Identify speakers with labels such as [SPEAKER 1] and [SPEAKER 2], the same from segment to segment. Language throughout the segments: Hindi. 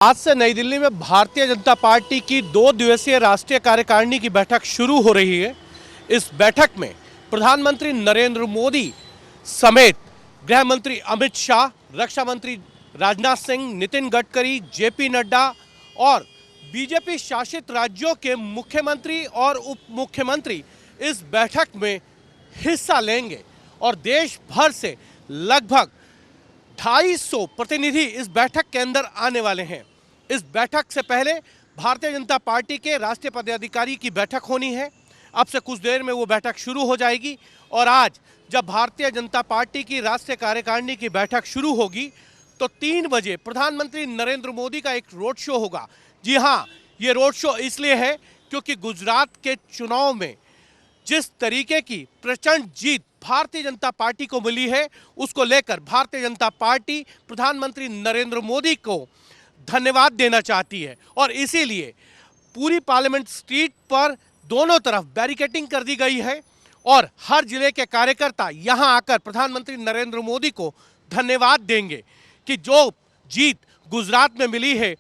[SPEAKER 1] आज से नई दिल्ली में भारतीय जनता पार्टी की 2 दिवसीय राष्ट्रीय कार्यकारिणी की बैठक शुरू हो रही है। इस बैठक में प्रधानमंत्री नरेंद्र मोदी समेत गृह मंत्री अमित शाह, रक्षा मंत्री राजनाथ सिंह, नितिन गडकरी, जेपी नड्डा और बीजेपी शासित राज्यों के मुख्यमंत्री और उप मुख्यमंत्री इस बैठक में हिस्सा लेंगे और देश भर से लगभग 250 प्रतिनिधि इस बैठक के अंदर आने वाले हैं। इस बैठक से पहले भारतीय जनता पार्टी के राष्ट्रीय पदाधिकारी की बैठक होनी है। अब से कुछ देर में वो बैठक शुरू हो जाएगी और आज जब भारतीय जनता पार्टी की राष्ट्रीय कार्यकारिणी की बैठक शुरू होगी तो 3 बजे प्रधानमंत्री नरेंद्र मोदी का एक रोड शो होगा। जी हाँ, ये रोड शो इसलिए है क्योंकि गुजरात के चुनाव में जिस तरीके की प्रचंड जीत भारतीय जनता पार्टी को मिली है, उसको लेकर भारतीय जनता पार्टी प्रधानमंत्री नरेंद्र मोदी को धन्यवाद देना चाहती है और इसीलिए पूरी पार्लियामेंट स्ट्रीट पर दोनों तरफ बैरिकेडिंग कर दी गई है और हर जिले के कार्यकर्ता यहां आकर प्रधानमंत्री नरेंद्र मोदी को धन्यवाद देंगे कि जो जीत गुजरात में मिली है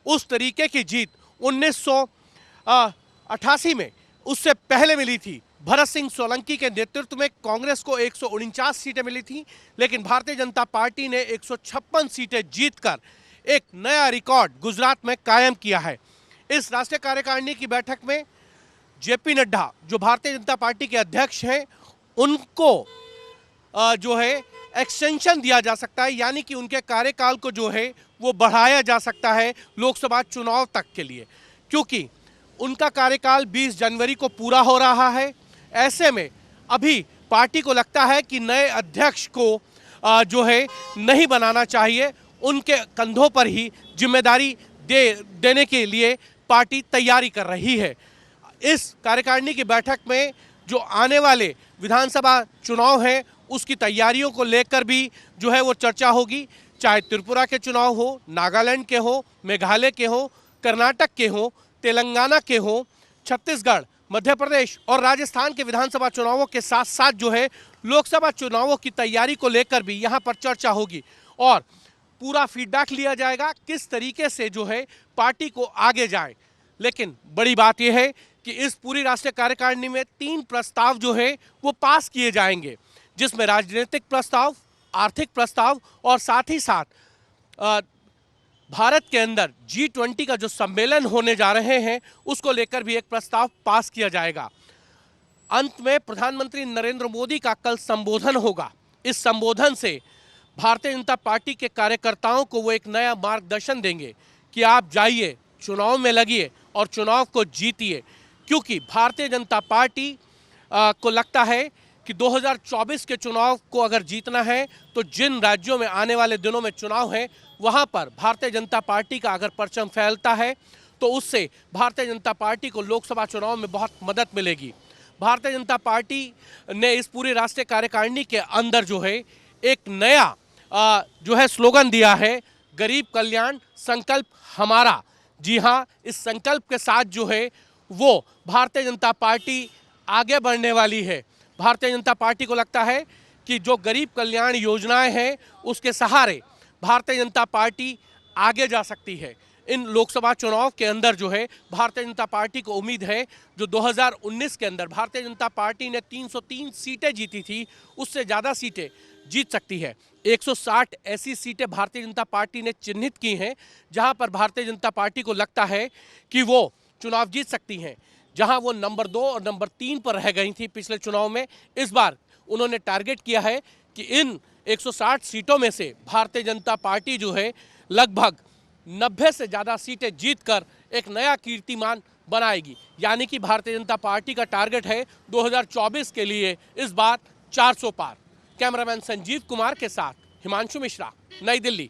[SPEAKER 1] उस तरीके की जीत 1988 में उससे पहले मिली थी। भरत सिंह सोलंकी के नेतृत्व में कांग्रेस को 149 सीटें मिली थी, लेकिन भारतीय जनता पार्टी ने 156 सीटें जीतकर एक नया रिकॉर्ड गुजरात में कायम किया है। इस राष्ट्रीय कार्यकारिणी की बैठक में जेपी नड्डा जो भारतीय जनता पार्टी के अध्यक्ष हैं, उनको जो है एक्सटेंशन दिया जा सकता है, यानी कि उनके कार्यकाल को जो है वो बढ़ाया जा सकता है लोकसभा चुनाव तक के लिए, क्योंकि उनका कार्यकाल 20 जनवरी को पूरा हो रहा है। ऐसे में अभी पार्टी को लगता है कि नए अध्यक्ष को जो है नहीं बनाना चाहिए, उनके कंधों पर ही जिम्मेदारी देने के लिए पार्टी तैयारी कर रही है। इस कार्यकारिणी की बैठक में जो आने वाले विधानसभा चुनाव हैं उसकी तैयारियों को लेकर भी जो है वो चर्चा होगी, चाहे त्रिपुरा के चुनाव हो, नागालैंड के हो, मेघालय के हो, कर्नाटक के हो, तेलंगाना के हो, छत्तीसगढ़, मध्य प्रदेश और राजस्थान के विधानसभा चुनावों के साथ साथ जो है लोकसभा चुनावों की तैयारी को लेकर भी यहाँ पर चर्चा होगी और पूरा फीडबैक लिया जाएगा किस तरीके से जो है पार्टी को आगे जाए। लेकिन बड़ी बात यह है कि इस पूरी राष्ट्रीय कार्यकारिणी में 3 प्रस्ताव जो है वो पास किए जाएंगे, जिसमें राजनीतिक प्रस्ताव, आर्थिक प्रस्ताव और साथ ही साथ भारत के अंदर G20 का जो सम्मेलन होने जा रहे हैं उसको लेकर भी एक प्रस्ताव पास किया जाएगा। अंत में प्रधानमंत्री नरेंद्र मोदी का कल संबोधन होगा। इस संबोधन से भारतीय जनता पार्टी के कार्यकर्ताओं को वो एक नया मार्गदर्शन देंगे कि आप जाइए, चुनाव में लगिए और चुनाव को जीतिए, क्योंकि भारतीय जनता पार्टी को लगता है कि 2024 के चुनाव को अगर जीतना है तो जिन राज्यों में आने वाले दिनों में चुनाव हैं वहां पर भारतीय जनता पार्टी का अगर परचम फैलता है तो उससे भारतीय जनता पार्टी को लोकसभा चुनाव में बहुत मदद मिलेगी। भारतीय जनता पार्टी ने इस पूरी राष्ट्रीय कार्यकारिणी के अंदर जो है एक नया जो है स्लोगन दिया है, गरीब कल्याण संकल्प हमारा। जी हाँ, इस संकल्प के साथ जो है वो भारतीय जनता पार्टी आगे बढ़ने वाली है। भारतीय जनता पार्टी को लगता है कि जो गरीब कल्याण योजनाएं हैं उसके सहारे भारतीय जनता पार्टी आगे जा सकती है। इन लोकसभा चुनाव के अंदर जो है भारतीय जनता पार्टी को उम्मीद है जो 2019 के अंदर भारतीय जनता पार्टी ने 303 सीटें जीती थी, उससे ज़्यादा सीटें जीत सकती है। 160 ऐसी सीटें भारतीय जनता पार्टी ने चिन्हित की हैं जहां पर भारतीय जनता पार्टी को लगता है कि वो चुनाव जीत सकती हैं। जहां वो नंबर 2 और नंबर 3 पर रह गई थी पिछले चुनाव में, इस बार उन्होंने टारगेट किया है कि इन 160 सीटों में से भारतीय जनता पार्टी जो है लगभग 90 से ज़्यादा सीटें जीतकर एक नया कीर्तिमान बनाएगी। यानी कि भारतीय जनता पार्टी का टारगेट है 2024 के लिए इस बार 400 पार। कैमरामैन संजीव कुमार के साथ हिमांशु मिश्रा, नई दिल्ली।